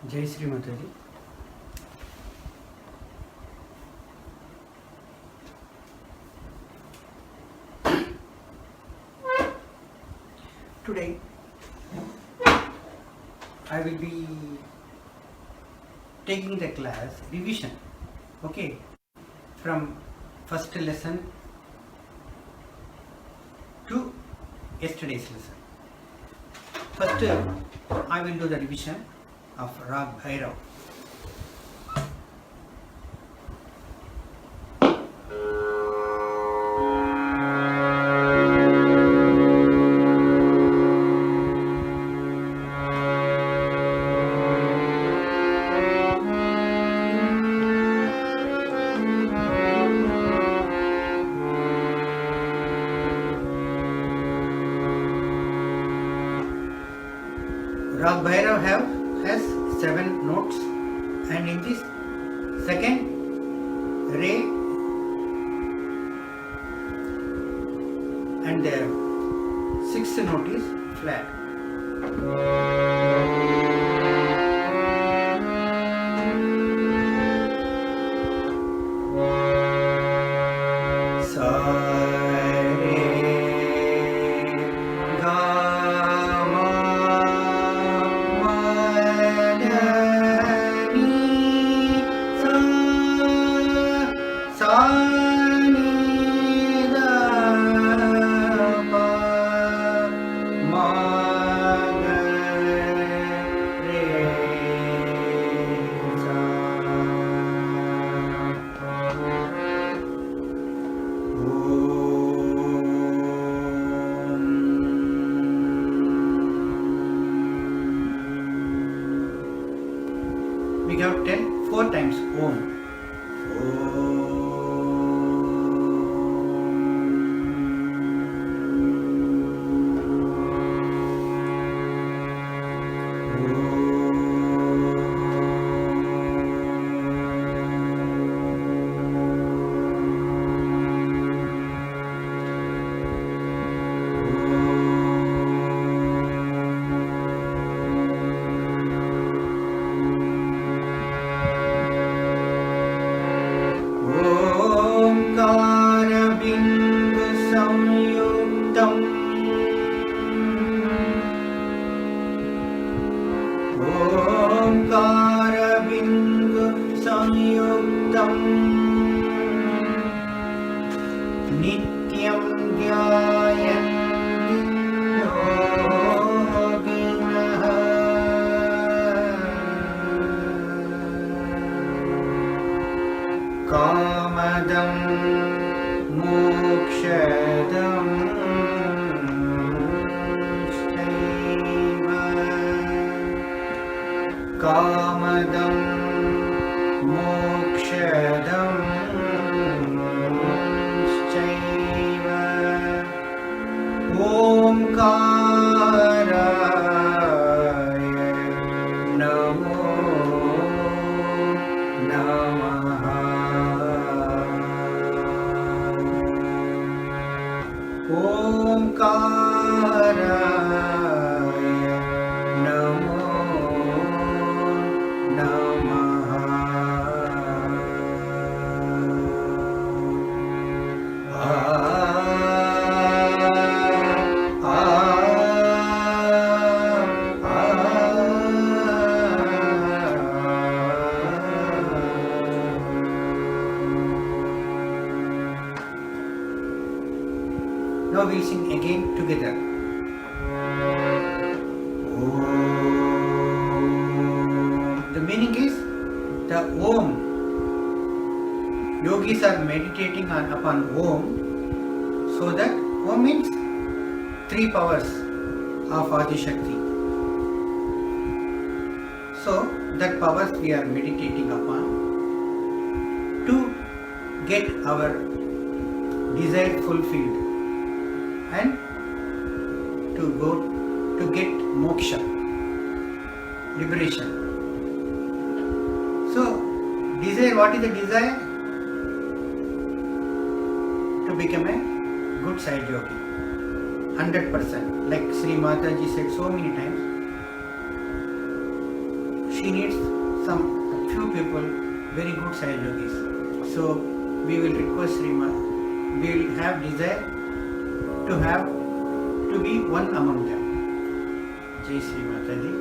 Jai Sri Mataji. Today I will be taking the class revision, okay, from first lesson to yesterday's lesson. First I will do the revision of Rag Bhairav. Rag Bhairav has 7 notes, and in this second re and the 6th note is flat. Sa re ga ma ma da ni sa sa ni da pa ma ga re sa. We have 4 times Om. ओंकारबिंदु संयुक्तं नित्यं ध्यायन्ति योगिनः कामदं मोक्षदं कामदं मोक्षदं चैव ओंकाराय नमो नमः। ओंकाराय नमो नमः। Now we sing again together. The meaning is the Om. Yogis are meditating upon Om, so that Om means 3 powers of Adi Shakti. So that powers we are meditating upon to get our desire fulfilled and to get moksha, liberation. So desire, what is the desire? To become a good side yogi, 100%. Like Sri Mataji said so many times, she he needs some few people, very good Sai Yogis. So we will request Srima, we will have desire to be one among them. Jai Sri Mataji.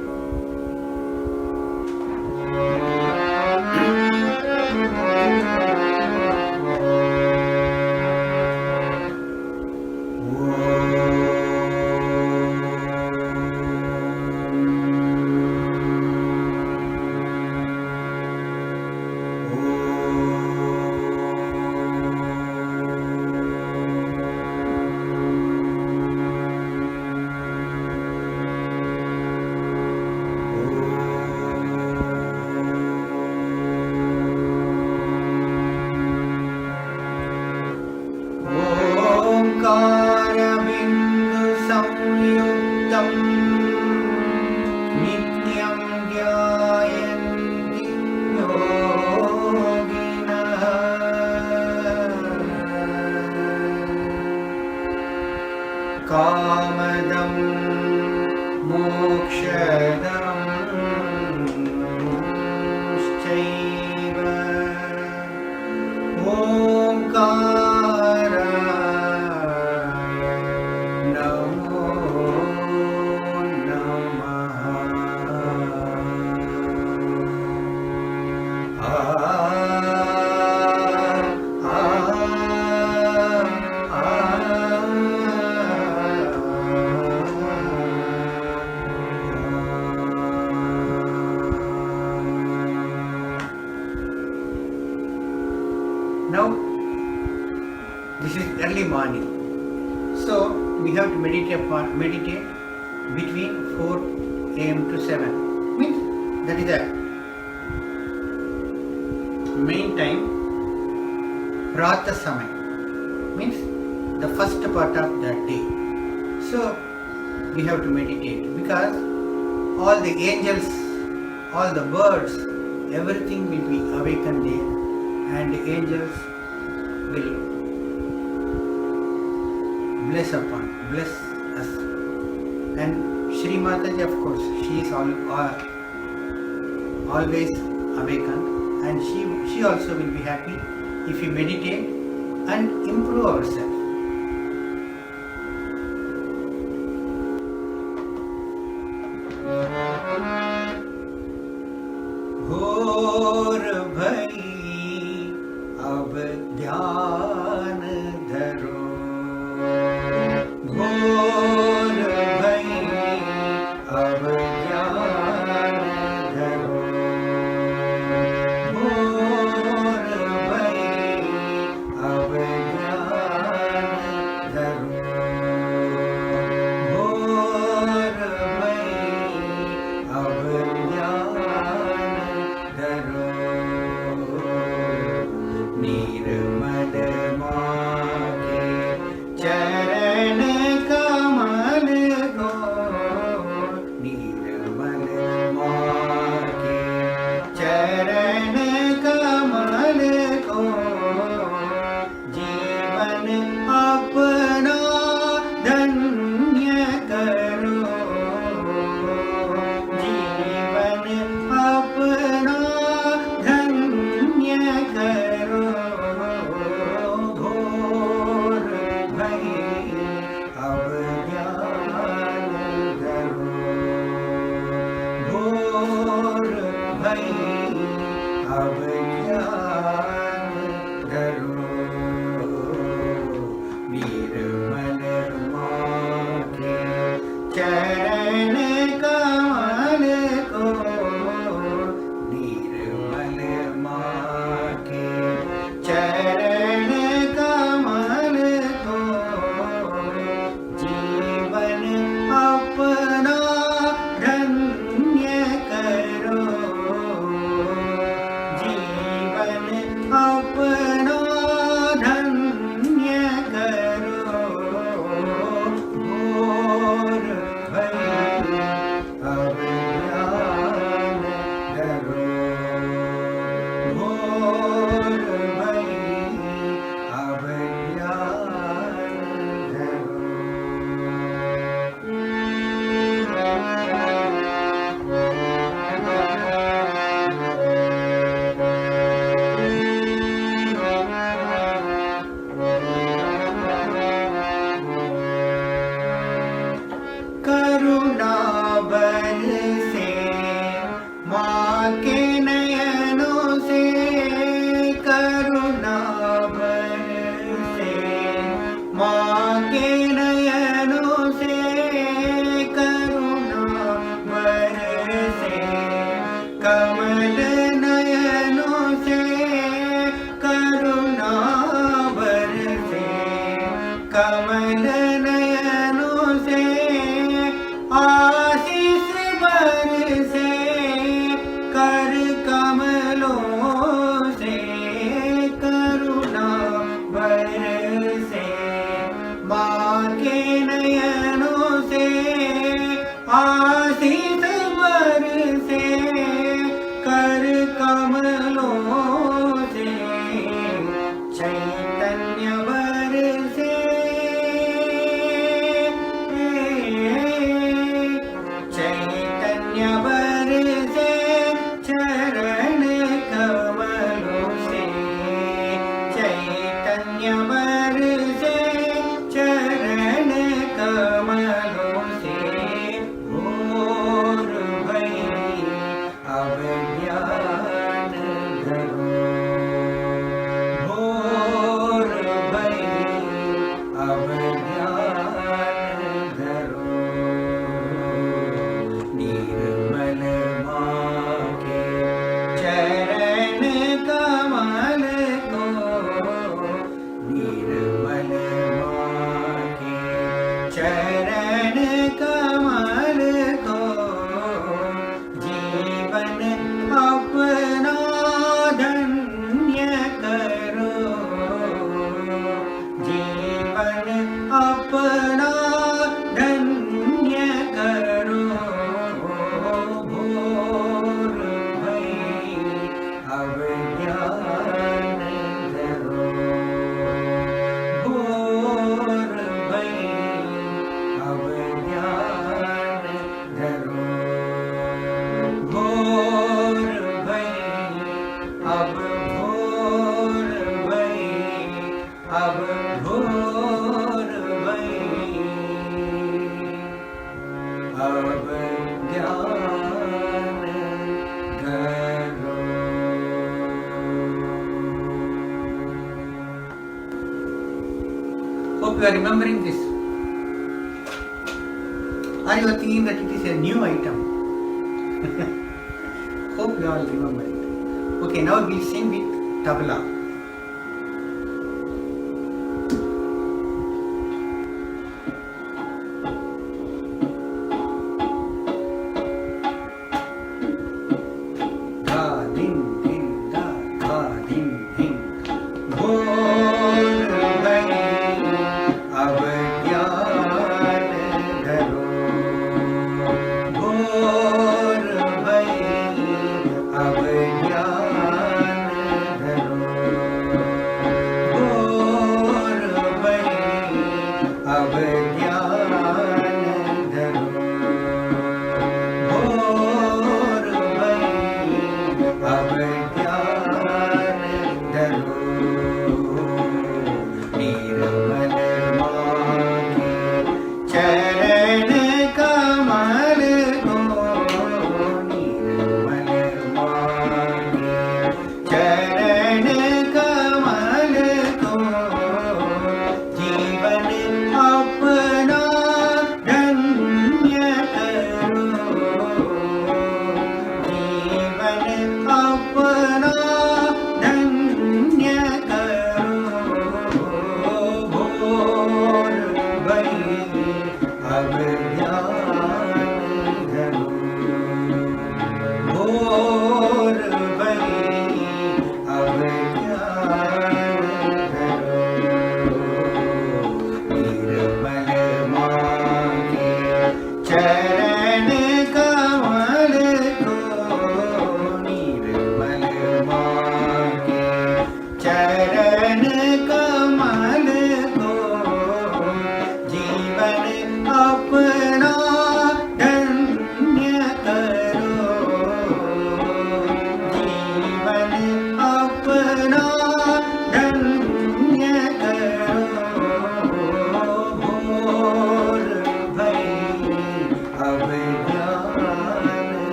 कामदं मोक्षदं चैव ओंकाराय नमो नमः। Now, this is early morning, so we have to meditate between 4 a.m. to 7. Means that is the main time. Prata Samay means the first part of the day. So we have to meditate because all the angels, all the birds, everything will be awakened there. And the angels will bless us. And Shri Mataji, of course, she is always awakened, and she also will be happy if we meditate and improve ourselves. घोर भई अब ध्यान धरो, घोर भई अब ध्यान धरो, घोर भई अब ध्यान धरो, घोर भई अब ध्यान धरो। निर्मल मागे चरण कमल को, निर्मल मागे चरण कमल को, जीवन अपना धन्य करो, जीवन अपना धन्य करो। घोर भई अब ध्यान धरो, घोर भई अब ध्यान धरो। निर्मल मागे चरण कमल को, निर्मल मागे चरण कमल को, जीवन अपना धन्य करो, जीवन कर कमलों से चैतन्य बरसे, चैतन्य बरसे चरण कमलों से, चैतन्य बरसे चरण कमलों से। भोर भई अब ज्ञान धरो, भोर भई अब ज्ञान धरो। निर्मल माँ के चरण कमल को, निर्मल माँ के चरण कमल को जीवन अपना धन्य करो, जीवन अपना धन्य करो। भोर भई अब ज्ञान धरो, भोर भई अब ज्ञान धरो, भोर भई अब, भोर भई अब, भोर भई अब ज्ञान धरो। Hope you are remembering this. Are you thinking that it is a new item? Hope you all remember it. Okay, now we'll sing with tabla. Da din din da, da din din. Bhor bhai ab ज्ञान धरो, भोर भई अब ज्ञान धरो।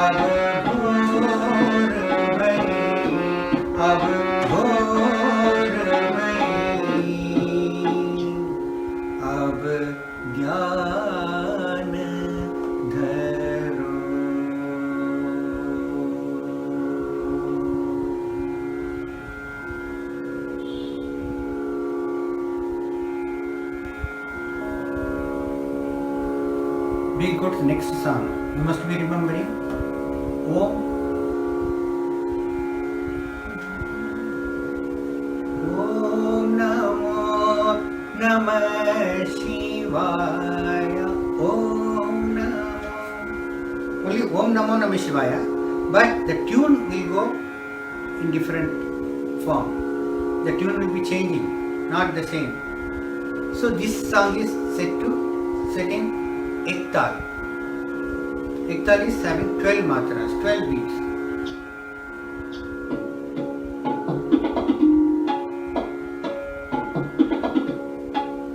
अब भोर भई, अब भोर भई, अब ज्ञान धरो। We go to the next song. You must be remembering Om. Om Namo Namah Shivaya. Om Namo. Only Om Namo Namah Shivaya, but the tune will go in different form. The tune will be changing, not the same. So this song is set in Ektal. Ektal is having 12 matras, 12 beats.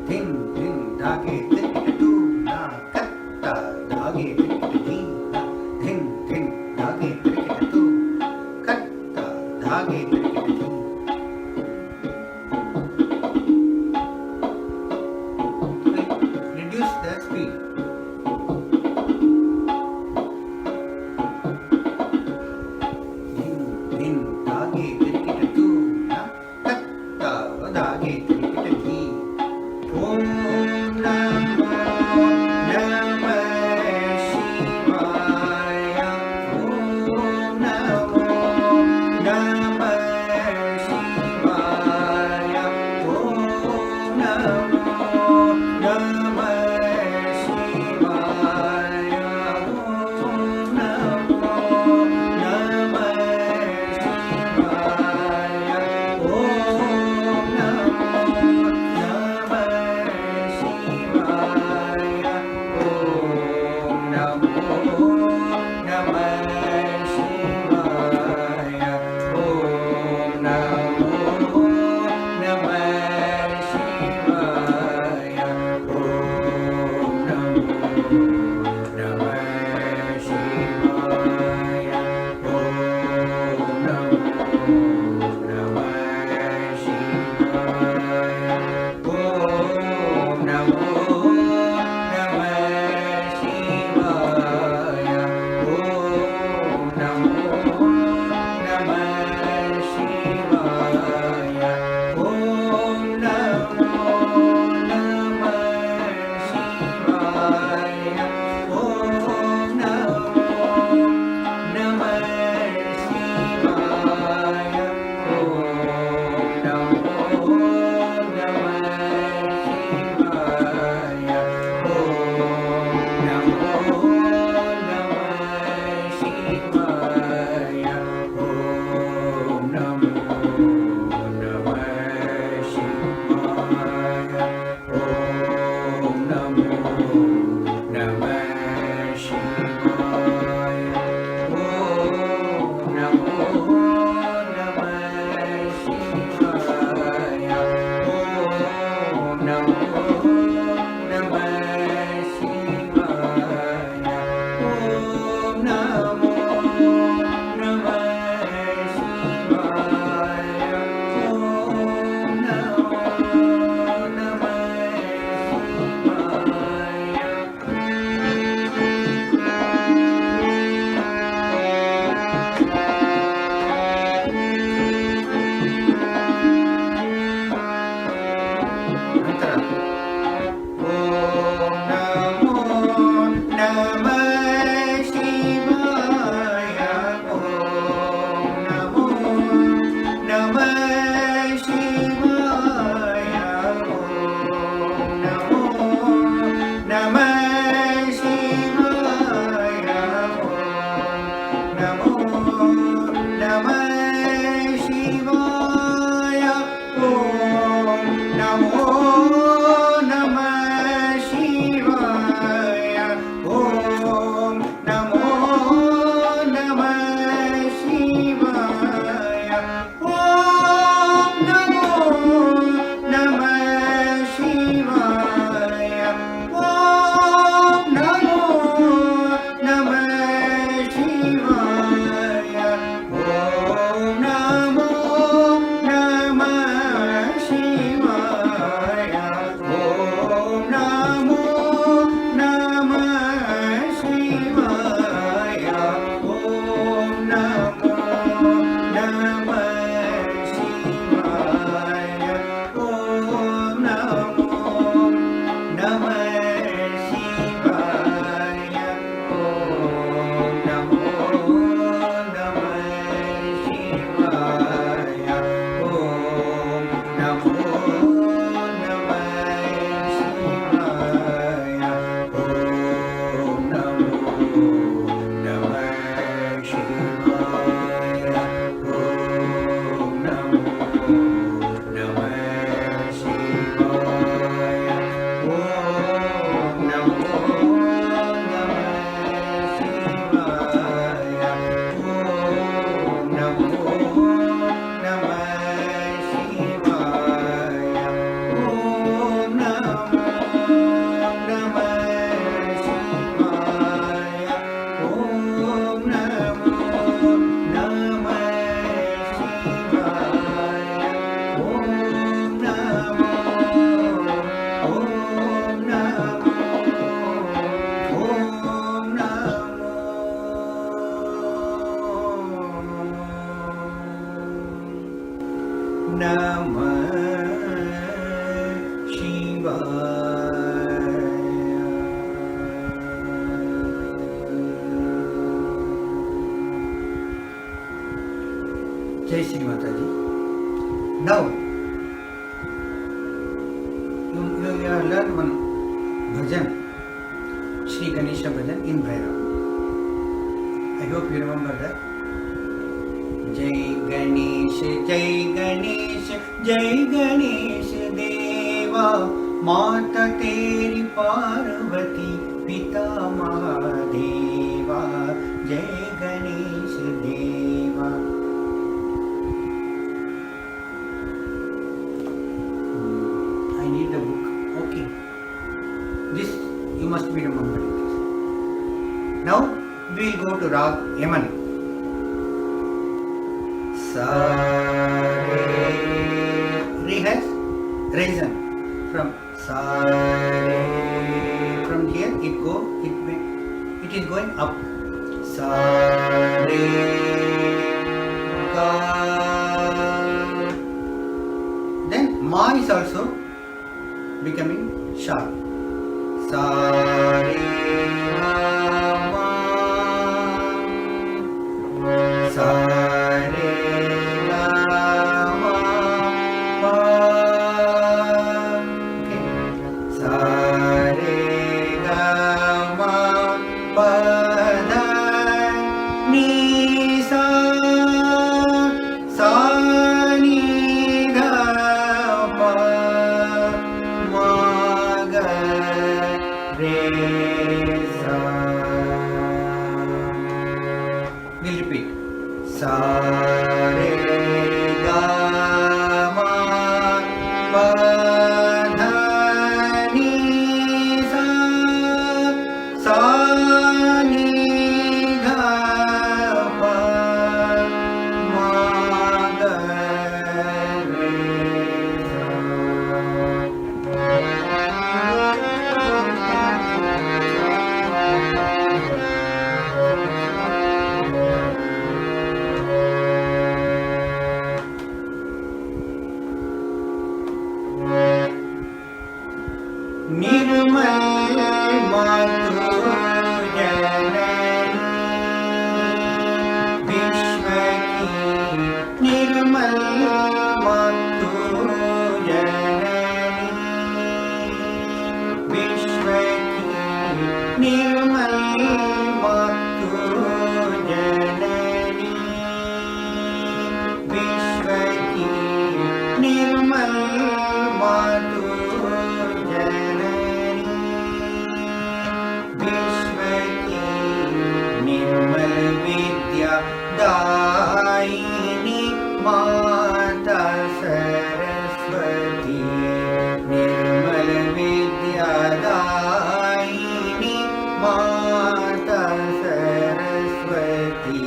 Din, din, dage, tirkita, tu, na, katta, dage, tirkita, din, na, din, din, dage, tirkita, tu, katta, dage, tirkita, din. Reduce the speed. Om Namah Shivaya. Jai Shri Mataji. Now, you have learned one bhajan, Shri Ganesha bhajan in Bhairav. I hope you remember that. Jai Ganesh, Jai Ganesh, Jai Ganesh Deva, Mata Teri Parvati, Pita Mahadeva, Jai Ganesh Deva. I need the book. Okay. This you must be remembering this. Now we will go to Rag Yaman. Sa re. Re has risen from sa re. From here it is going up. Sa re ga. Then ma is also becoming sharp. Sa re ga ma. Sa re ga ma pa. Okay. Sa re ga ma pa da ni sa. Sa ni da pa ma ga re sa. We'll repeat. Sa re ga ma pa dha ni sa. Sa ni dha pa ma ga re sa. निर्मल मातु जननी विश्व की निर्मल मातु जननी विश्व की निर्मल मातु जननी विश्व की निर्मल मातु निर्मल विद्या दायिनी माता सरस्वती. निर्मल विद्या दायिनी माता सरस्वती.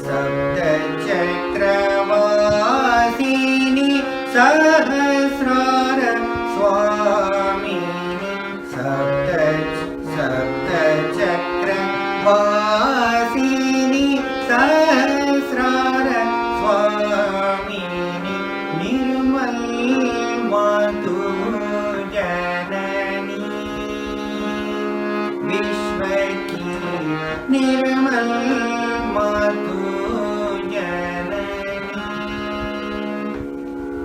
सप्त चक्रवासिनी सहस्रार स्वामिनी. सप्त चक्रवासिनी सहस्रार स्वामिनी. निर्मल मातु जननी विश्व की निर्मल मातु जननी.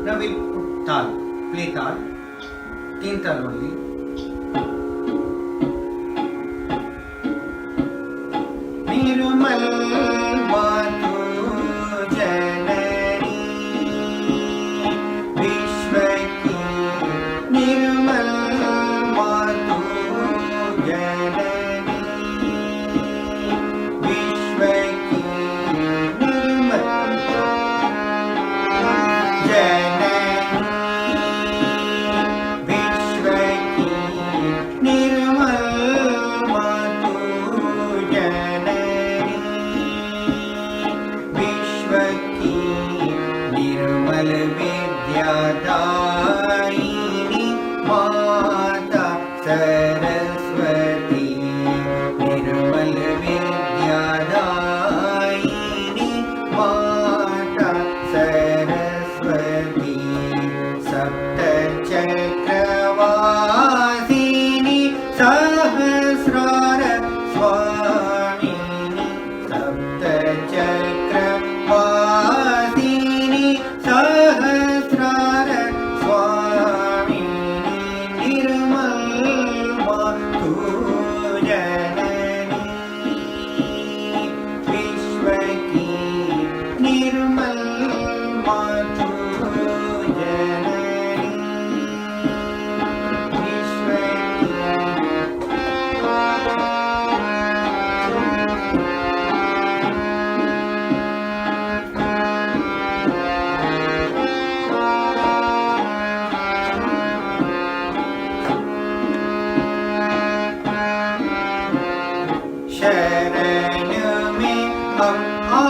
Now we put tal, play tal, 3 tal only. निर्मल मातु जननी विश्व की निर्मल मातु जननी विश्व की निर्मल जननी विश्व की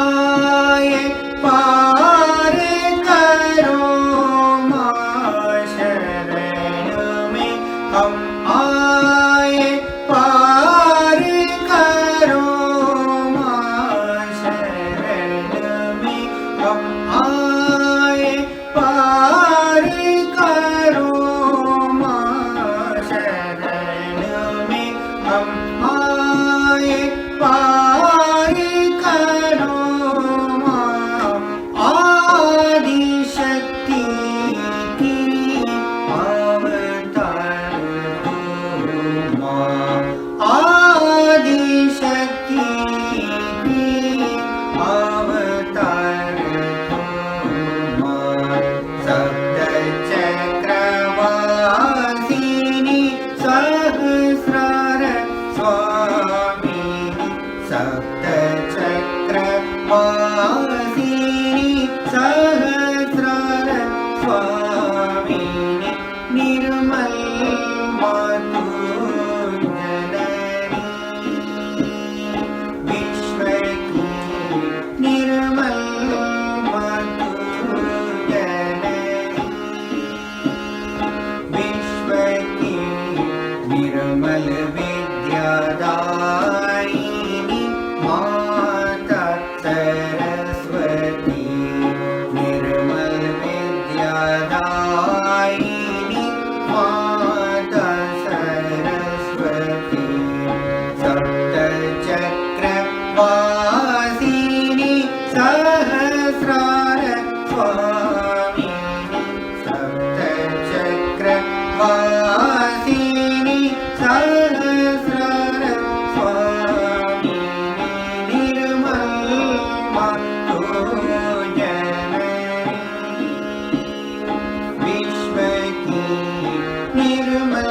आए पार करो माँ शरण में, हम आए पार करो माँ शरण में, हम आए पार करो माँ शरण में, हम आए पार करो माँ। आदि शक्ति की अवतार हो माँ, आदि शक्ति की अवतार हो माँ। सप्त चक्रवासिनी सहस्रार स्वामिनी, सप्त चक्रवासिनी सहस्रार स्वामिनी, निर्मल मातु जननी, विश्व की निर्मल मातु जननी, विश्व की निर्मल विद्यादायिनी माता सरस्वती, निर्मल विद्यादायिनी माता सरस्वती। सप्त चक्रवासिनी सहस्रार स्वामिनी, सप्त चक्रवासिनी सहस्रार स्वामिनी, निर्मल मातु जननी, विश्व की निर्मल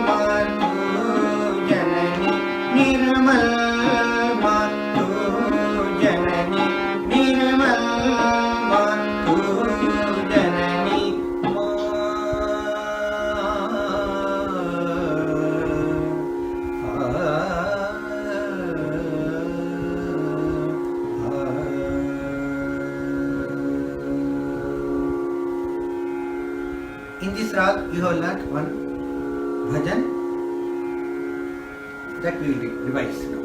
मातु जननी, निर्मल मातु जननी, निर्मल मातु जननी In this rag, you have learnt one bhajan that we will revise now.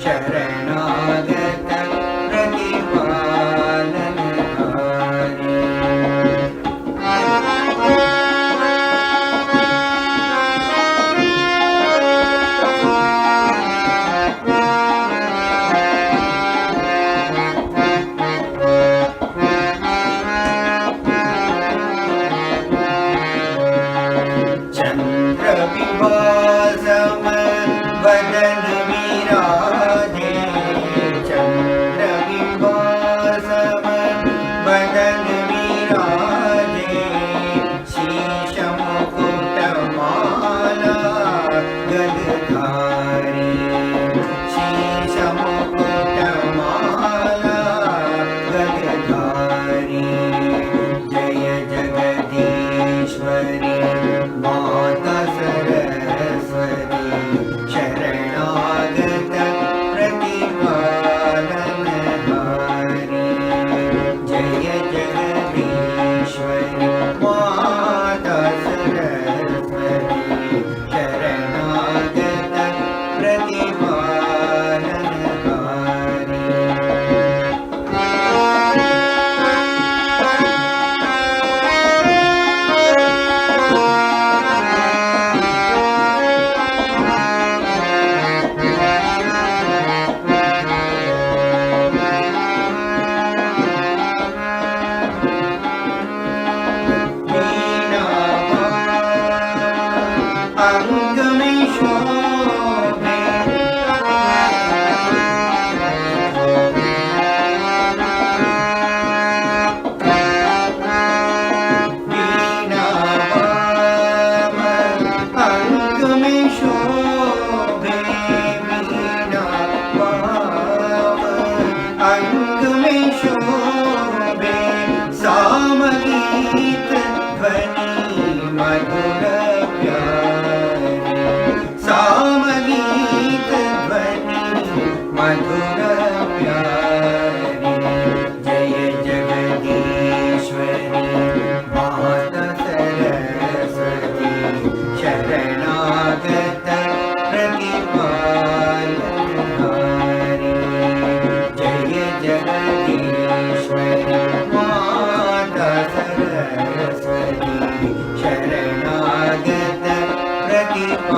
शरणागत प्रतिपालनहारी। चन्द्रबिम्बासम वदन विराजे, चन्द्रबिम्बासम वदन विराजे, शीशमुकुटमाला गदधारी, शीशमुकुटमाला गदधारी। जय जगदीश्वरी माता सरस्वती, शरणागत प्रतिपालनहारी। जय जगदीश्वरी माता सरस्वती, शरणागत प्रतिपालनहारी। अंग में शोभे, वीणा वामन अंग में शोभे, वीणा वामन अंग में शोभे। सामगीत ध्वनि मधुर प्यारी, सामगीत ध्वनि मधुर प्यारी। जय जगदीश्वरी माता सरस्वती, शरणागत प्रतिपालनहारी। जय जगदीश्वरी माता सरस्वती, शरणागत प्रतिपालनहारी।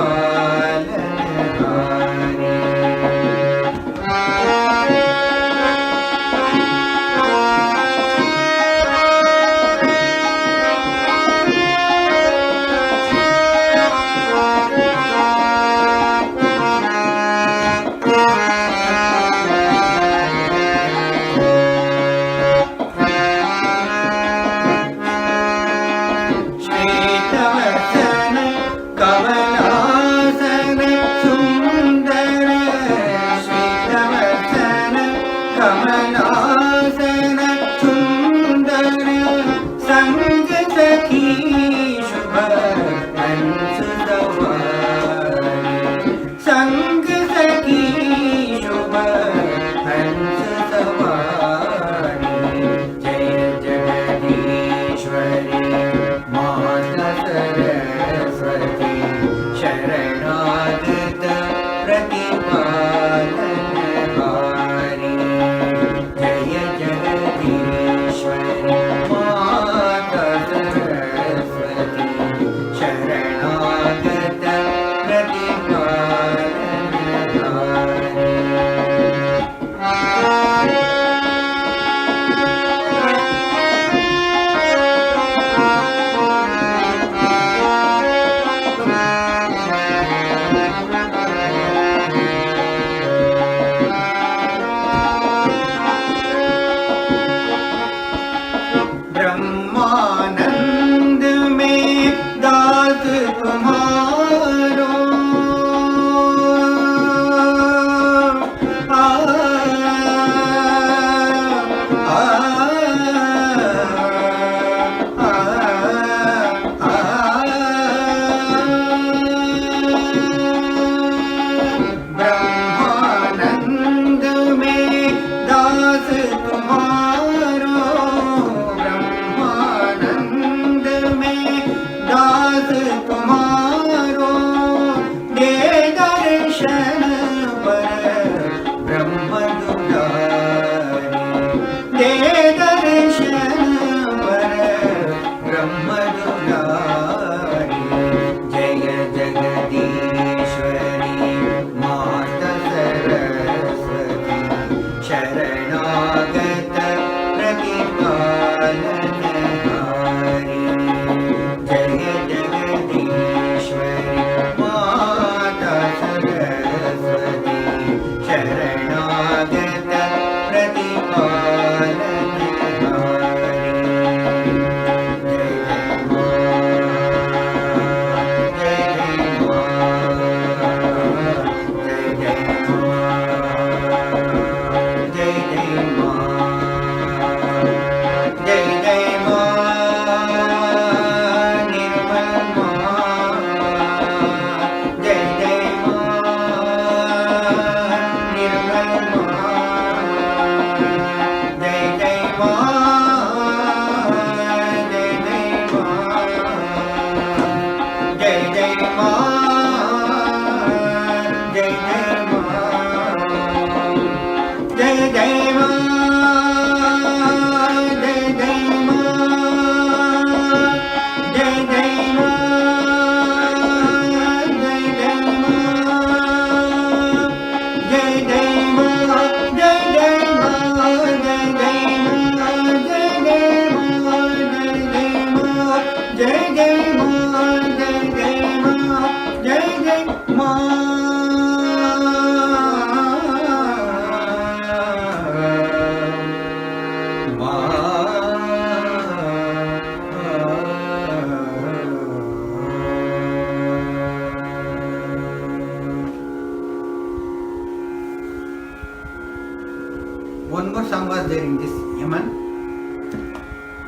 one more song was there in this Yaman,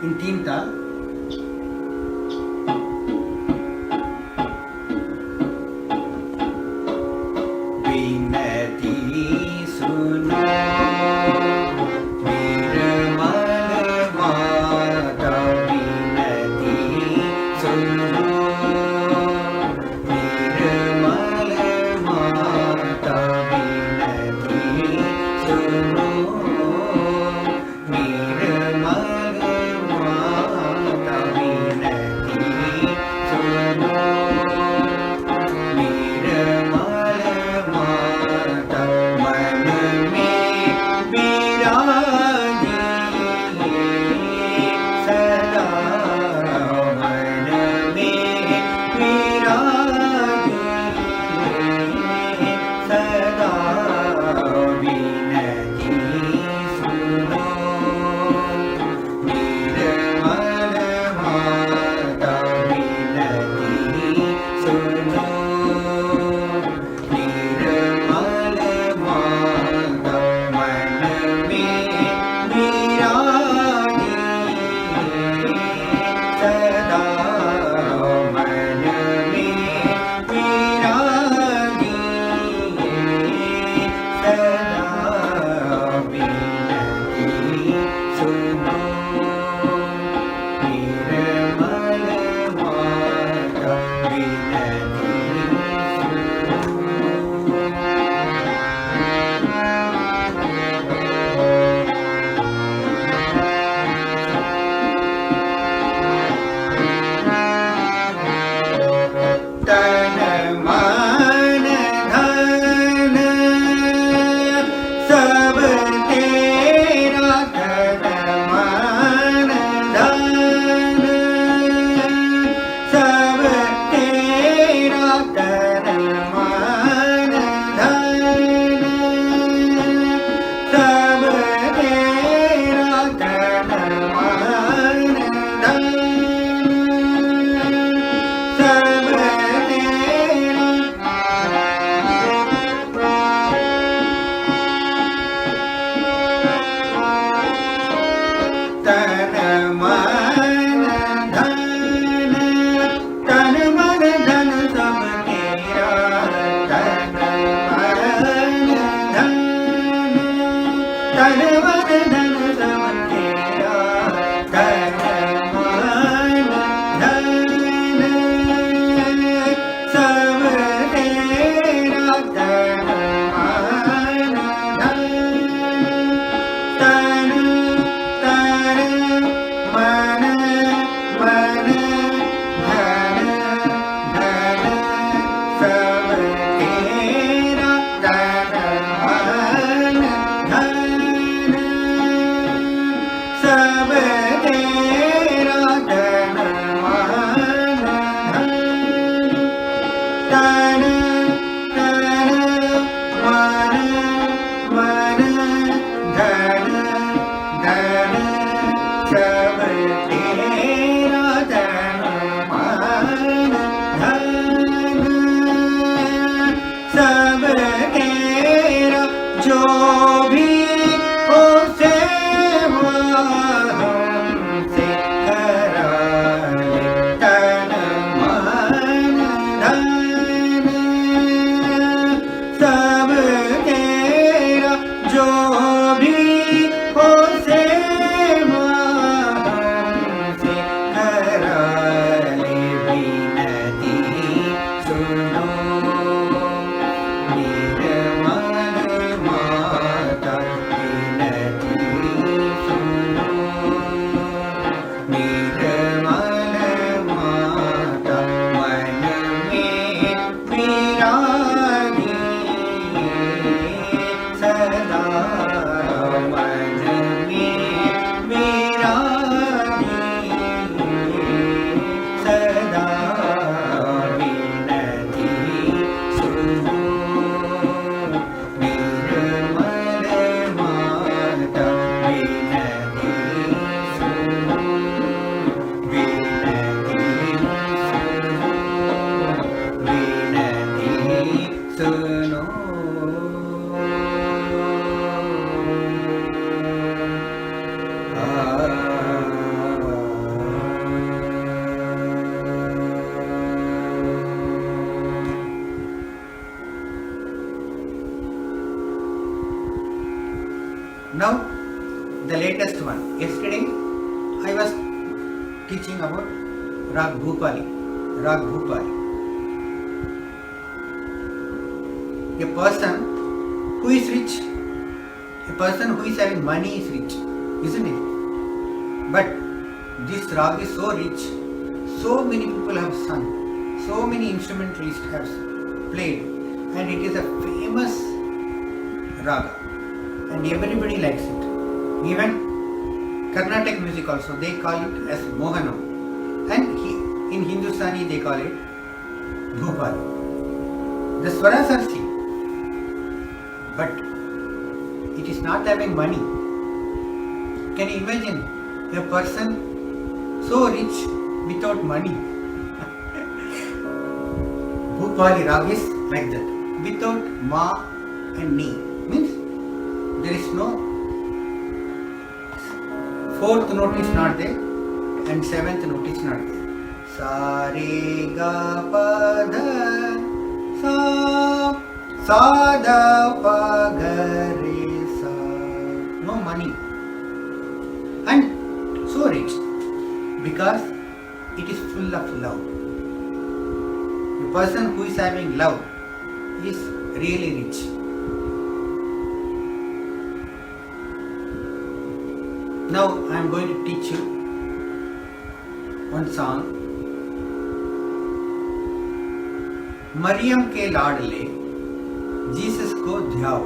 in Teen Tal. Vinati suno nirmal mata, vinati suno nirmal mata, vinati suno nirmal mata, vinati suno nirmal mata, मन में विराजिए सदा, मन में विराजिए सदा, विनती सुनो निर्मल माता, विनती सुनो निर्मल माता, मन में विराजिए सदा, मन में विराजिए सदा, विनती सुनो निर्मल माता, विनती तन मन धन सब तेरा, तन मन धन सब तेरा, तन मन धन सब तेरा, तन मन धन सब तेरा, तन मन धन, तन मन धन सब तेरा, तन मन धन, तन मन धन सब तेरा, तन मन धन सब तेरा, तन मन धन, तन तन मन मन धन धन सब तेरा, तन मन धन सब तेरा, तन मन धन, तन तन मन मन धन धन सब तेरा, तन मन धन सब तेरा, जो भी हो सेवा हमसे कराए, तन मन धन सब तेरा, जो भी हो सेवा हमसे कराए, विनती सुनो निर्मल माता, विनती सुनो निर्मल माता, मन में विराजिए सदा। Now the latest one. Yesterday I was teaching about Rag Bhupali. Rag Bhupali. A person who is rich, a person who is having money is rich, isn't it? But this rag is so rich, so many people have sung, so many instrumentalists have played, and it is a famous raga, and everybody likes it. Even Carnatic music also, they call it as Mohanam, and in Hindustani they call it Bhupali. The swaras are seen, but it is not having money. Can you imagine a person so rich without money? Bhupali rag is like that, without ma and ni, means there is no fourth note is not there and seventh note is not there. Sa re ga pa da sa sa da pa ga re sa. No money and so rich because it is full of love. A person who is having love is really rich. Now I am going to teach you one song. Maryam के लाडले Jesus को ध्याओ.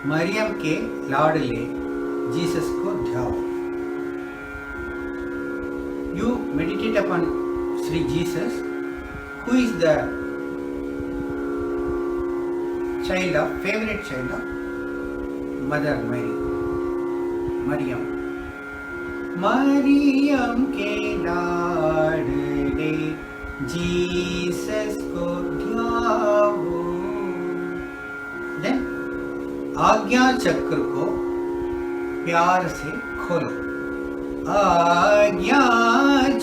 मरियम के लाडले Jesus को ध्याओ. You meditate upon Sri Jesus, who is the favorite child of Mother Mary. Mariam. Mariam के लाडले Jesus को ध्याओ. Then आज्ञा चक्र को प्यार से खोलो. आज्ञा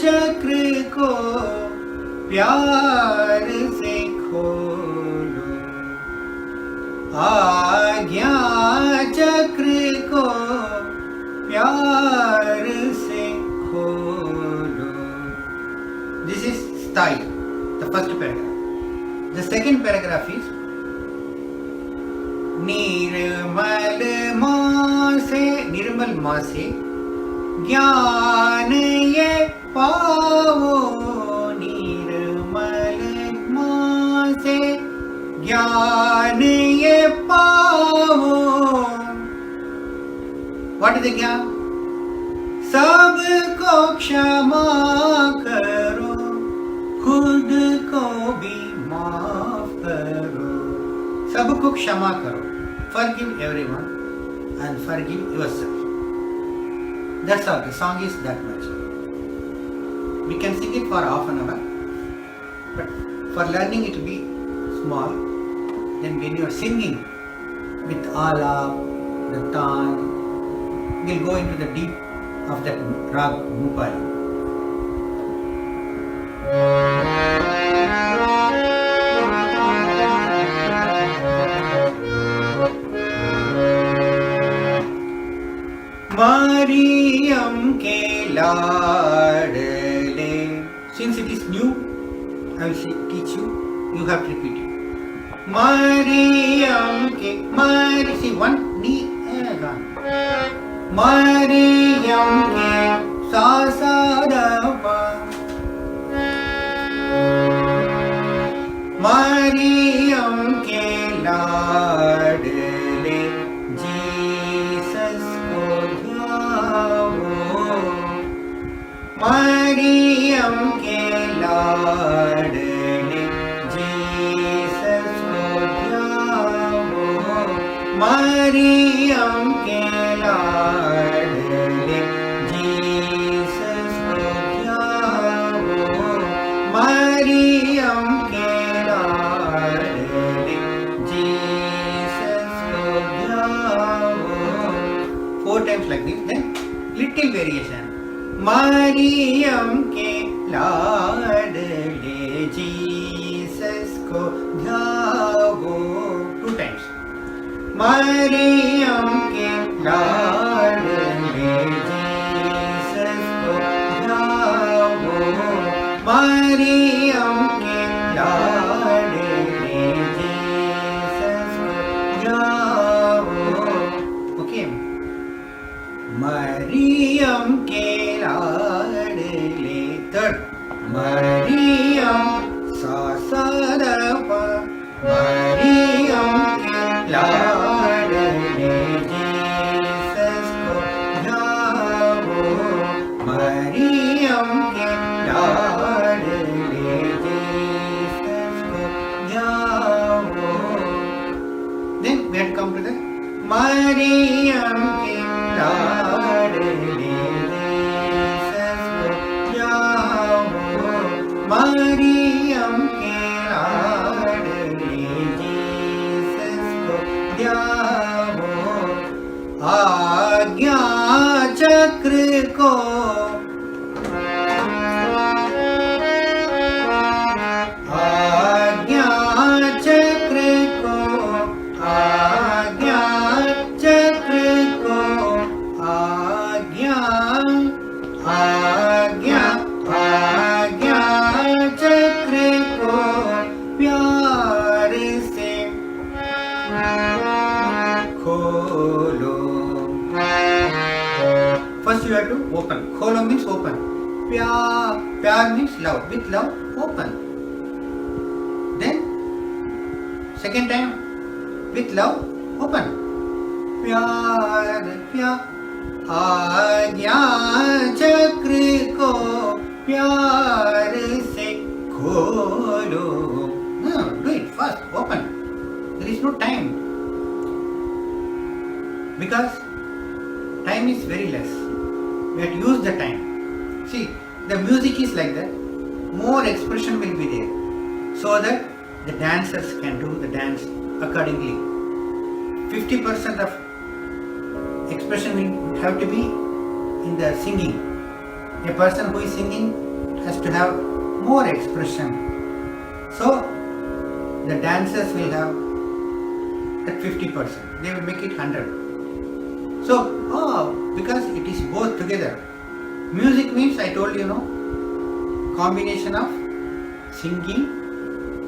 चक्र को प्यार से खोलो. आज्ञा चक्र को प्यार से खोलो. This is style, the first paragraph. The second paragraph is निर्मल माँ से ज्ञान ये पाओ. निर्मल माँ से ज्ञान ये पाओ. What is the ज्ञान? सबको क्षमा करो, खुद को भी माफ करो. सबको क्षमा करो. Forgive everyone and forgive yourself. That's all. The song is that much. We can sing it for half an hour, but for learning it will be small. Then when you are singing with alap, the taan, we'll go into the deep of that rag Bhupali. Mariam ke laadle. Since it is new, I will teach you. You have to repeat it. Mariam ke see one ni gone. Mariam ke sa sa da pa. Mariam ke laadle Jesus ko ध्याओ. Mariam ke laadle Jesus ko ध्याओ. Mariam ke laadle Jesus ko ध्याओ. Mariam ke laadle Jesus ko ध्याओ. 4 times like this, then little variation. Mariam ke laadle Jesus ko ध्याओ. 2 times. Maryam के लाडले Jesus को जाओ, मरियम के लाडले Jesus को जाओ. Okay. Maryam के लाडले. Third. मरियम सा सा द प. मरियम के लाडले जीसस को जाओ, मरियम के लाडले जीसस को जाओ. Then we have to come to the Maryam के लाडले जीसस को जाओ, मरियम के लाडले जीसस को जाओ. आज्ञा चक्र को आज्ञा चक्र को आज्ञा चक्र को आज्ञा आज्ञा आज्ञा चक्र को प्यार से खोलो. First you have to open. Kholo means open. Pyar means love. With love, open. Then second time with love, open. प्यार प्यार आज्ञा चक्र को प्यार से खोलो. No, do it first. Open. There is no time. Because time is very less. We have to use the time. See, the music is like that. More expression will be there, so that the dancers can do the dance accordingly. 50% of expression will have to be in the singing. A person who is singing has to have more expression. So the dancers will have that 50%. They will make it 100. So, because it is both together. Music means, I told you, combination of singing,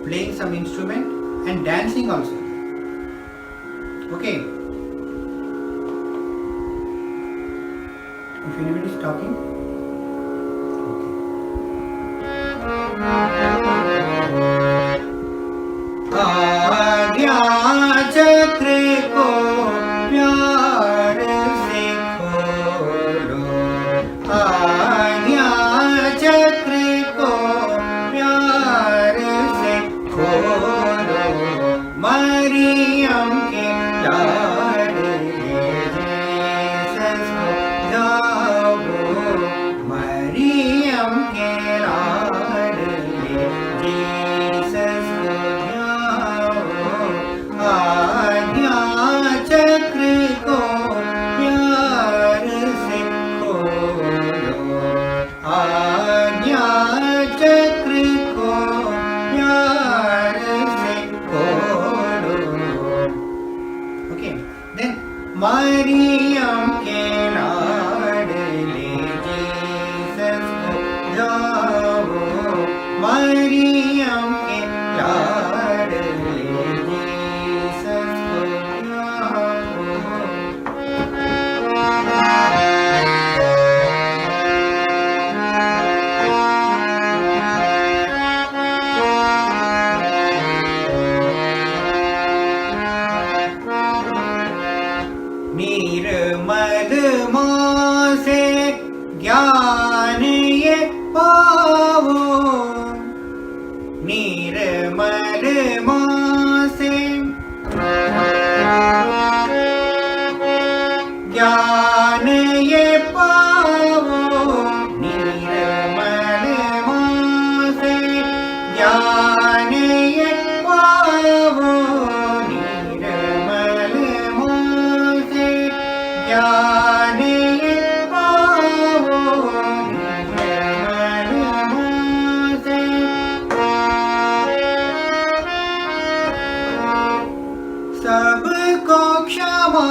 playing some instrument and dancing also. Okay. If anybody is talking. आज्ञा चक्र को प्यार से खोलो, आज्ञा चक्र को प्यार से खोलो. मरियम के लाडले जीसस को जाओ, मरियम के लाडले जीसस को जाओ. आज्ञा चक्र को प्यार से खोलो, आज्ञा चक्र को प्यार से खोलो. Okay, then मरियम के लाडले जीसस को जाओ, मरियम के लाडले जीसस को जाओ. निर्मल माँ से ज्ञान ये पाओ, निर्मल माँ से ज्ञान ये पाओ, निर्मल माँ से ज्ञान ये पाओ, निर्मल माँ से ज्ञान ये पाओ, निर्मल माँ से. सब को क्षमा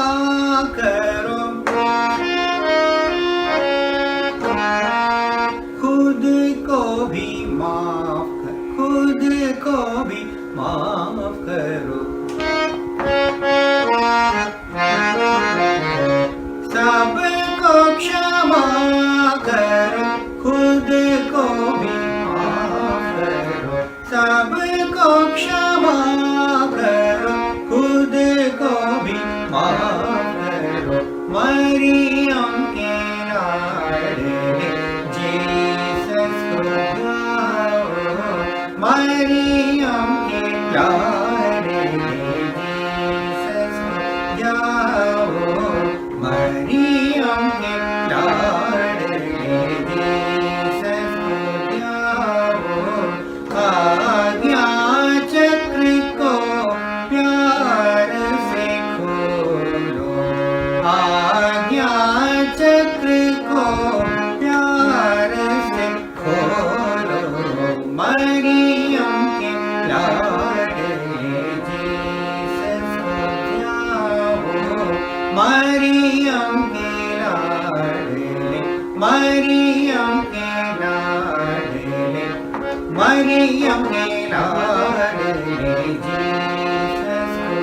करो, खुद को भी माफ कर, खुद को भी माफ करो। सबको क्षमा करो, खुद को भी माफ करो। सबको क्षमा करो, खुद को भी माफ करो। मरियम के लाडले जीसस को जाओ, मरियम के लाडले जीसस को जाओ, मरियम के लाडले जीसस को जाओ। आज्ञा चक्र को प्यार से खोलो, आज्ञा चक्र को प्यार से खोलो। मरियम के लाडले जीसस को जाओ, मरियम के लाडले, मरियम के लाडले, मरियम के लाडले जीसस को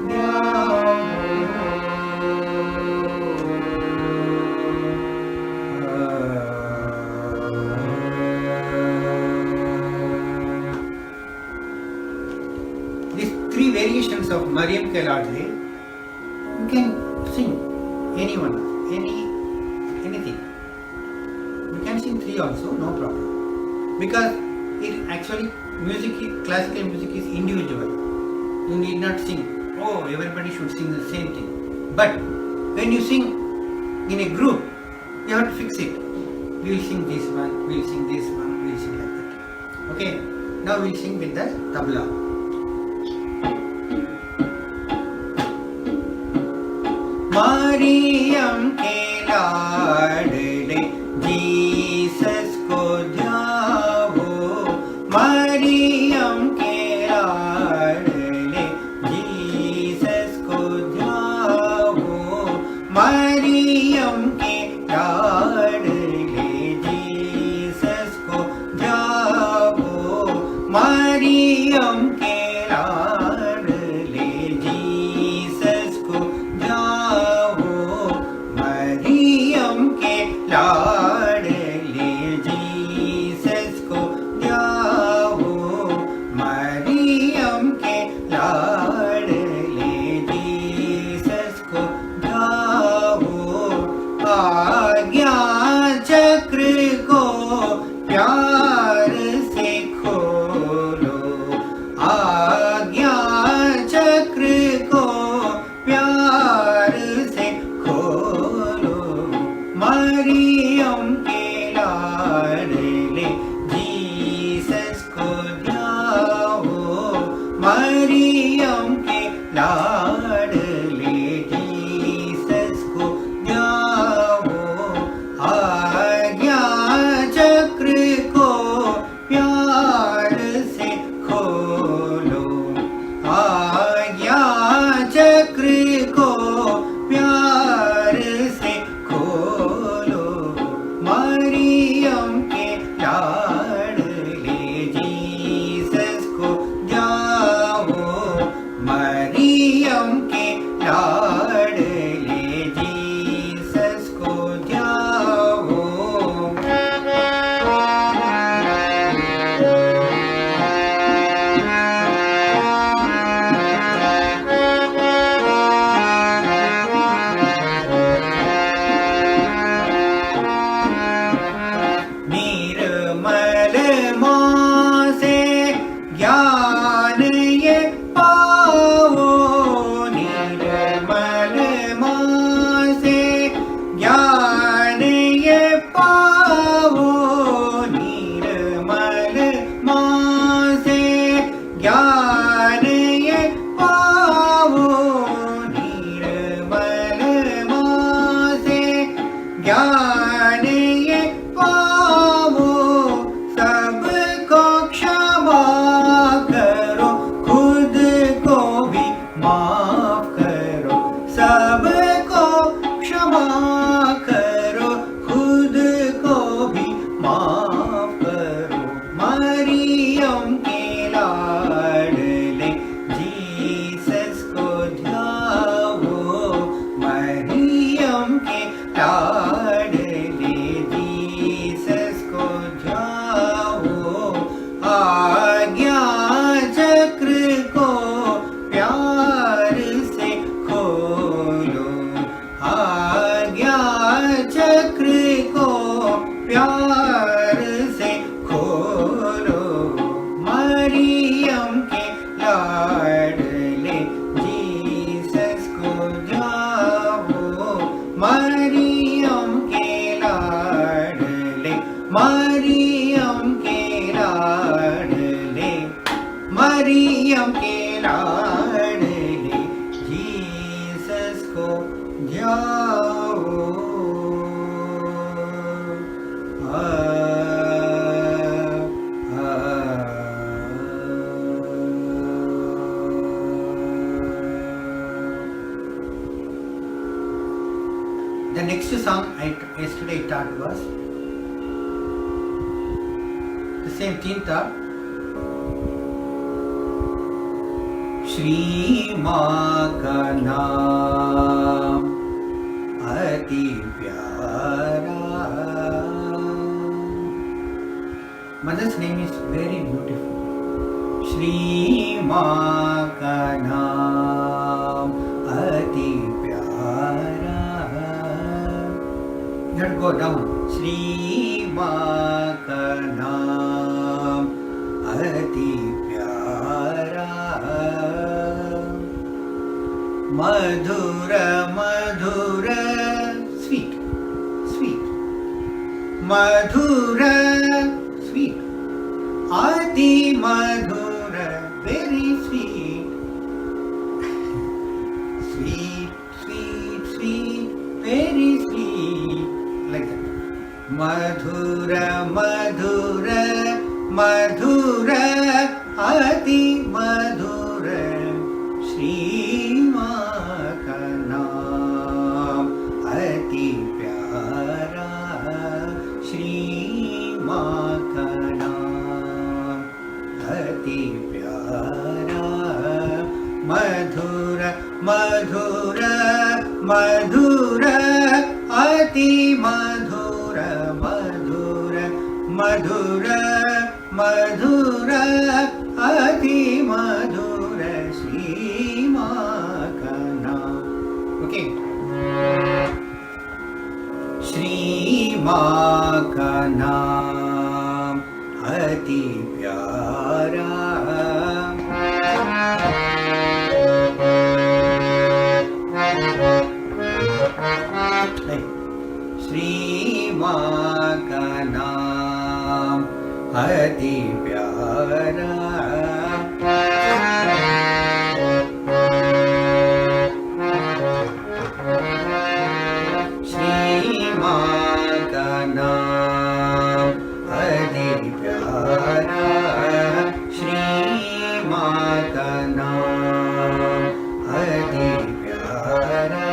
जाओ। These three variations of Mariam ke Laadle, you can sing anyone, anything. You can sing three also, no problem. Because it actually classical music is individual. You need not sing, oh everybody should sing the same thing. But when you sing in a group, you have to fix it. We will sing this one, we will sing this one, we will sing like that. Okay, now we will sing with the tabla. Maryam के लाडले Jesus को जाओ, मरियम के लाडले Jesus को जाओ, मरियम के लाडले जीसस को जाओ, मरियम के लाडले जीसस को जाओ, मरियम के लाडले जीसस को जाओ, मरियम के लाडले जीसस को जाओ। आज्ञा चक्र को प्यार से खोलो, आज्ञा चक्र को प्यार से खोलो। मरियम के लाडले जीसस को जाओ, मरियम के लाडले जीसस को जाओ। आज्ञा चक्र को प्यार से खोलो, आज्ञा चक्र को प्यार से खोलो। मरियम के लाडले जीसस को जाओ, मरियम के लाडले जीसस को जाओ। निर्मल माँ से ज्ञान ये पाओ, निर्मल माँ से ज्ञान ये पाओ, निर्मल माँ से ज्ञान ये पाओ, निर्मल माँ से ज्ञान ये पाओ। सबको क्षमा करो, खुद को भी माफ करो। क्षमा करो, खुद को भी माफ करो। मरियम के लाडले जीसस को ध्याओ, मरियम के लाडले जीसस को ध्याओ। आज्ञा चक्र को प्यार से खोलो, आज्ञा चक्र को प्यार से खोलो। मरियम के लाडले जीसस को ध्याओ, मरियम के लाडले, मरियम के लाडले, मरियम के लाडले जीसस को ध्याओ। The next song yesterday taught was the same theme taught. Shri माँ का नाम अति प्यारा, Mother's name is very beautiful. Shri माँ का नाम अति प्यारा। You have to go down. Shri माँ का नाम अति प्यारा, मधुर मधुर, sweet, sweet, मधुर sweet, अति मधुर, very sweet, sweet, sweet, sweet, very sweet, like that. मधुर मधुर मधुर अति मधुर, श्री माँ का नाम अति प्यारा, श्री माँ का नाम अति प्यारा। मधुर मधुर मधुर अति मधुर, मधुर मधुर मधुर अति मधुर, श्री माँ का नाम। ओके, श्री माँ का नाम अति प्यारा, श्री माँ का नाम अति प्यारा। श्री माँ का नाम अति प्यारा, श्री माँ का नाम अति प्यारा।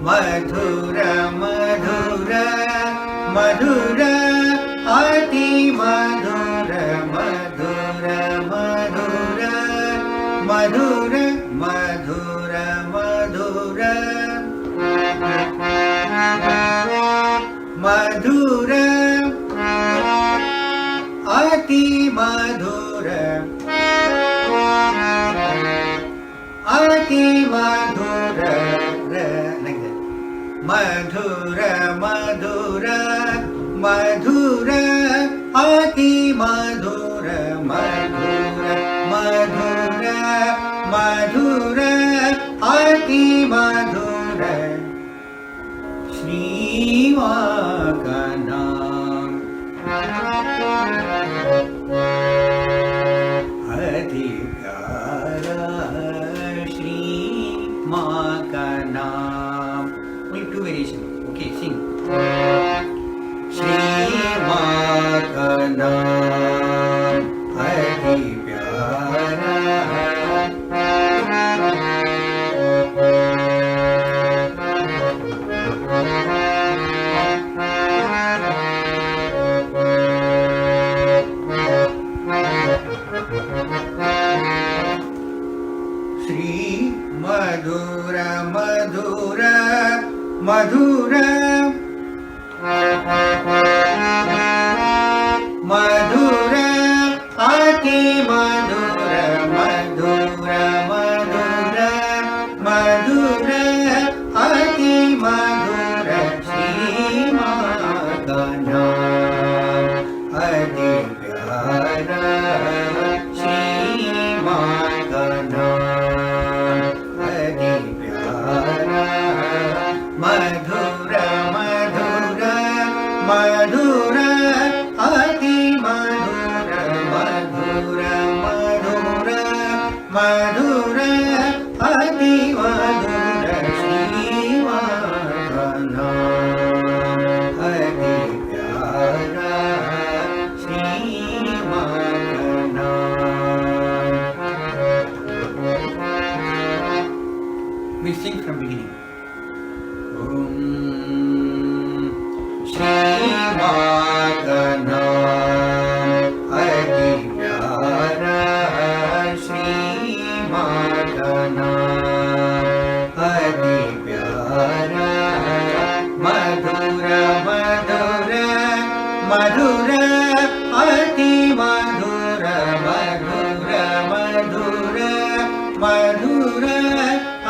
मधुर मधुर मधुर अति मधुर, मधुर मधुर मधुर मधुर मधुर मधुर अति मधुर, अति मधुर, like that. मधुर मधुर मधुर अति मधुर, मधुर मधुर मधुर अति मधुर, श्री माँ का नाम अति प्यारा, श्री माँ का नाम। Only two variations. Okay, sing. Shri माँ का नाम अति प्यारा, मधुर मधुर मधुर अति मधुर मधुर मधुर मधुर अति मधुर श्री माँ का नाम अति प्यारा श्री माँ का नाम अति प्यारा मधुर मधुर मधुर अति मधुर मधुर मधुर मधुर अति मधुर श्री माँ का नाम अति प्यारा श्री माँ का नाम. We sing from beginning. Shri माँ का नाम अति प्यारा श्री माँ का नाम अति प्यारा मधुर मधुर मधुर अति मधुर मधुर मधुर मधुर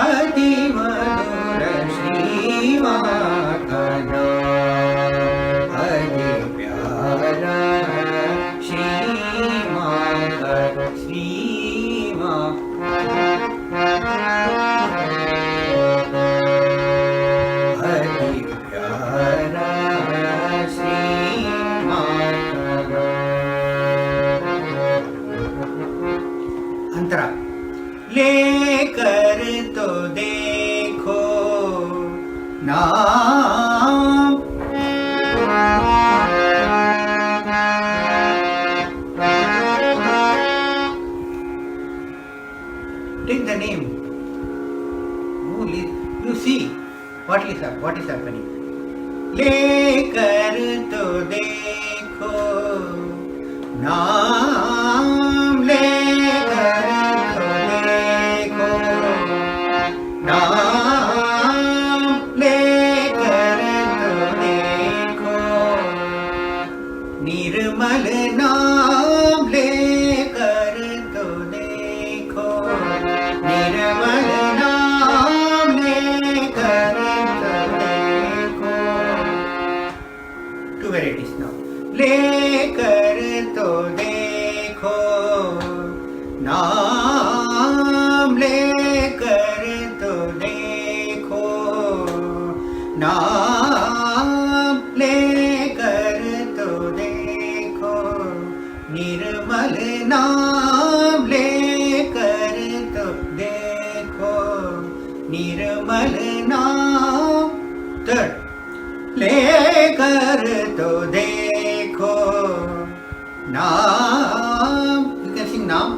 अति मधुर श्री माँ का नाम अति प्यारा श्री माँ का श्री माँ अति प्यारा श्री माँ का नाम. अंतरा लेकर तो देखो नाम take the name. You see what is happening. लेकर तो देखो नाम लेकर तो देखो नाम लेकर तो देखो निर्मल नाम लेकर तो देखो निर्मल नाम लेकर तो देखो. Two varieties now. लेकर तो देखो नाम लेकर तो देखो नाम लेकर तो देखो निर्मल नाम लेकर तो देखो निर्मल नाम. Third. लेकर तो देखो नाम. You can sing नाम.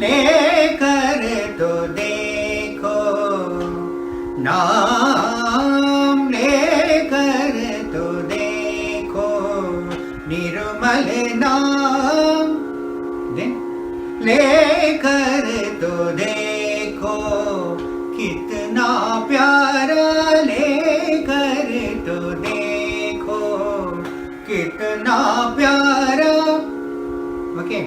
लेकर तो देखो नाम लेकर तो देखो निर्मल नाम. Then लेकर तो देखो कितना प्यारा लेकर तो देखो कितना प्यारा. ओके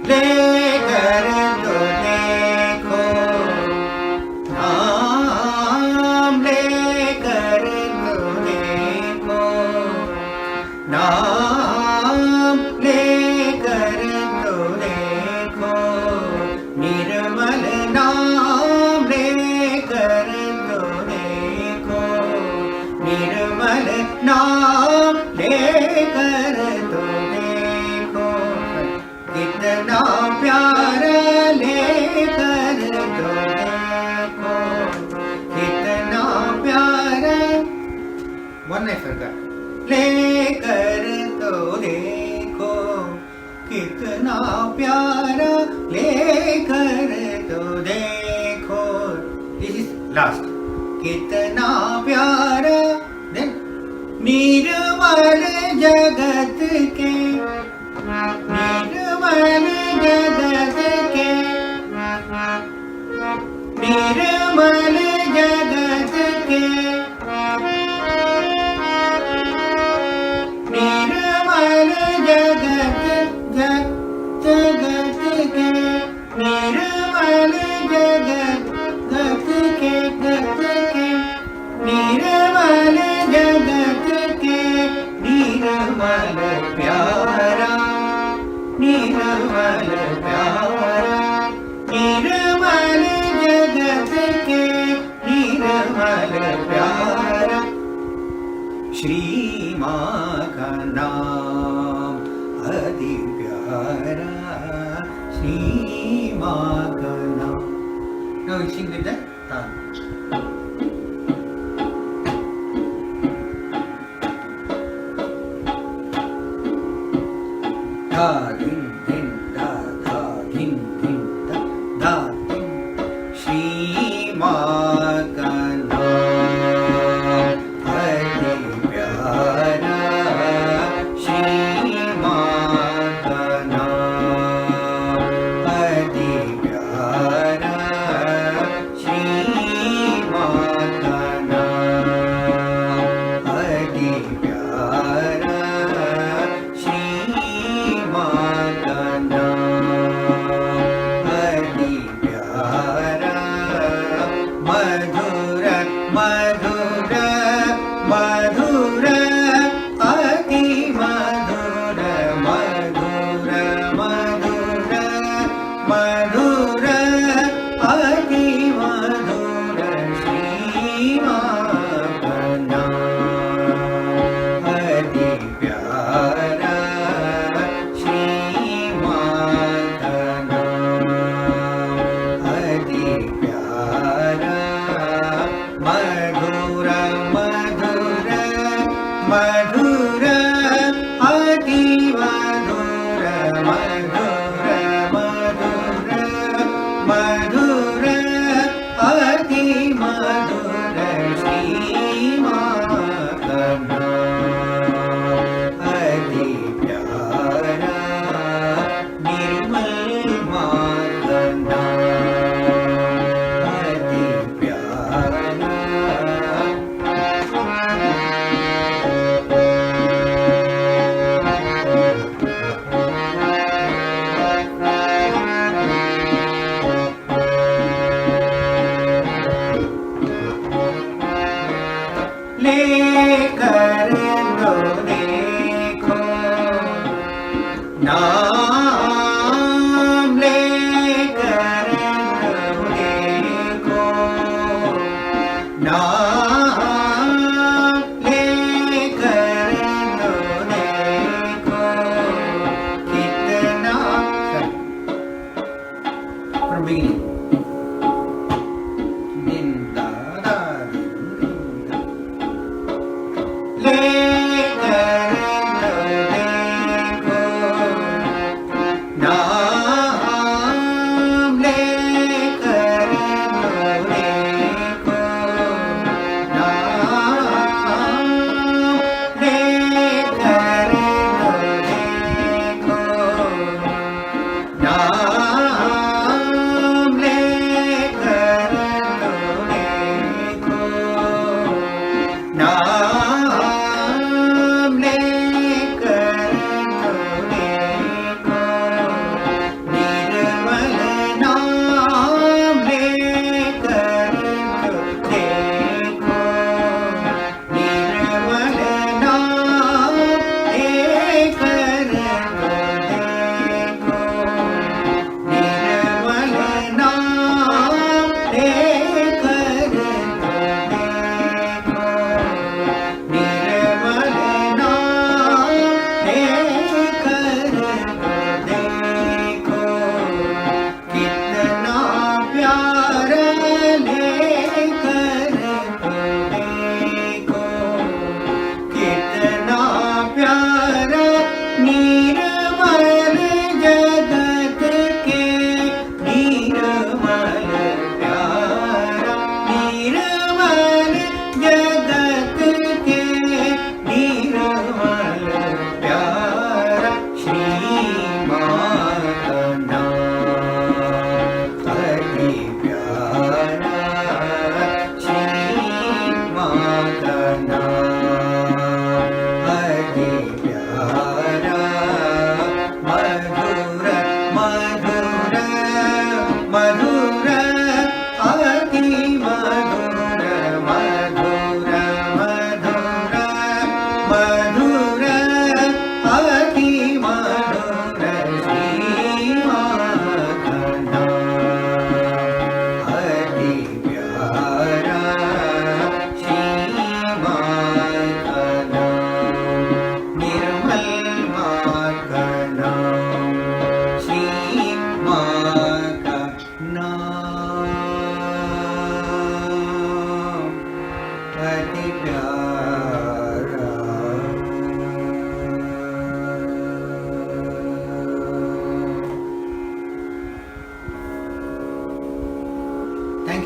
लेकर तो देखो नाम लेकर तो देखो नाम लेकर तो देखो निर्मल नाम लेकर तो देखो निर्मल नाम लेकर तो देखो कितना प्यारा लेकर तो देखो कितना प्यारा. One I forgot. लेकर तो देखो कितना प्यारा लेकर तो देखो. This is last. कितना प्यारा. Then निर्मल जगत के निर्मल जगत माँ का नाम अति प्यारा, श्री माँ का नाम. Now we sing with the ताल. धा धिन धिन धा धा धिन धिन धा धा धिन. श्री माँ का नाम अति प्यारा, श्री माँ का नाम अति प्यारा, श्री माँ का नाम अति प्यारा, श्री माँ का नाम अति प्यारा. मधुर मधुर मधुर अति मधुर मधुर मधुर मधुर अति मधुर, श्री माँ का नाम अति प्यारा, श्री माँ का नाम अति प्यारा. मधुर मधुर मधुर अति मधुर मधुर मधुर मधुर अति मधुर, श्री माँ का नाम अति प्यारा. निर्मल माँ का नाम अति प्यारा. लेकर लो देखो नाम, लेकर लो देखो नाम, लेकर लो देखो कितना. From beginning. Din da da din din da. लेकर लो देखो नाम, लेकर लो देखो नाम, लेकर लो देखो नाम,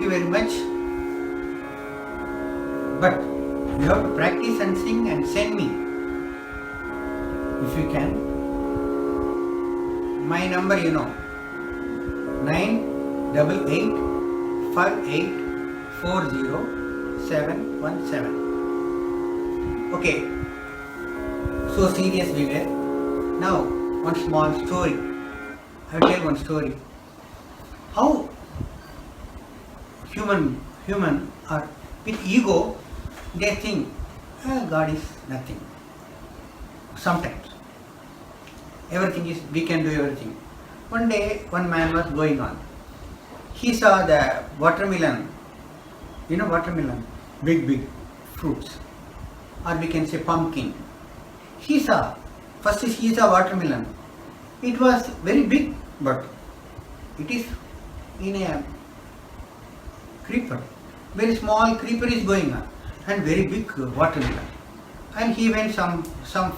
you very much. But you have to practice and sing and send me if you can. My number 988584017. Okay, so serious we were. Now one small story. I will tell one story. How human are with ego, they think God is nothing. Sometimes everything is, we can do everything. One day one man was going on. He saw the watermelon, watermelon, big fruits, or we can say pumpkin. First he saw watermelon. It was very big, but it is in a creeper. Very small creeper is going on, and very big watermelon. And he went some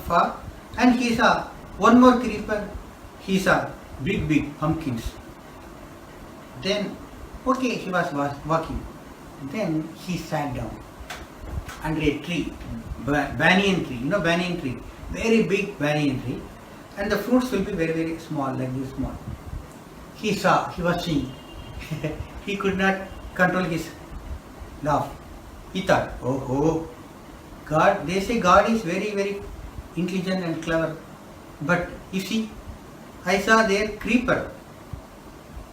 far, and he saw one more creeper. He saw big pumpkins. Then, okay, he was walking. Then he sat down under a tree, banyan tree. Banyan tree, very big banyan tree, and the fruits will be very small, like this small. He was seeing. He could not control his laugh. He thought, oh, God, they say God is very intelligent and clever. But you see, I saw their creeper.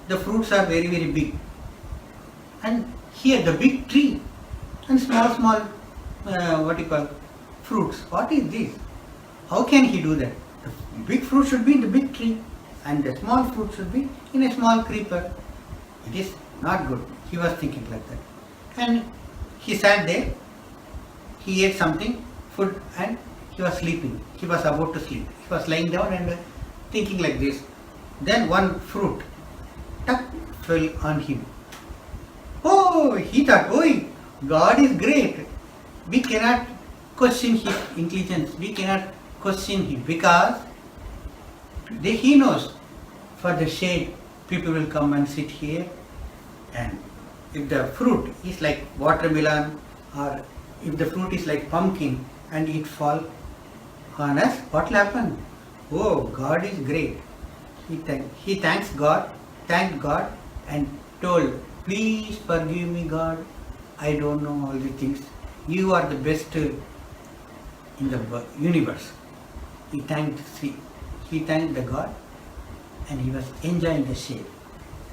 The fruits are very big. And here the big tree and small fruits. What is this? How can he do that? The big fruit should be in the big tree and the small fruit should be in a small creeper. It is not good. He was thinking like that. And he sat there. He ate something, food, and he was sleeping. He was about to sleep. He was lying down and thinking like this. Then one fruit fell on him. Oh, he thought, God is great. We cannot question his intelligence. We cannot question him because he knows for the shade people will come and sit here. And if the fruit is like watermelon, or if the fruit is like pumpkin and it fall on us, what will happen? Oh, God is great. He thanked God and told, please forgive me, God. I don't know all the things. You are the best in the universe. He thanked the God and he was enjoying the shade.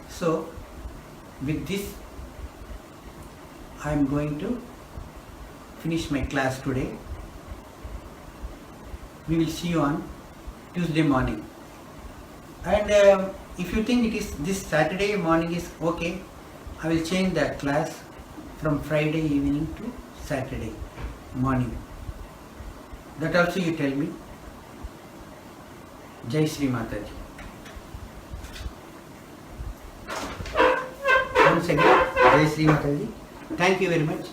So, with this, I am going to finish my class today. We will see you on Tuesday morning. And if you think it is this Saturday morning is okay, I will change the class from Friday evening to Saturday morning. That also you tell me. Jai Shri Mataji. Once again, Jai Shri Mataji. Thank you very much.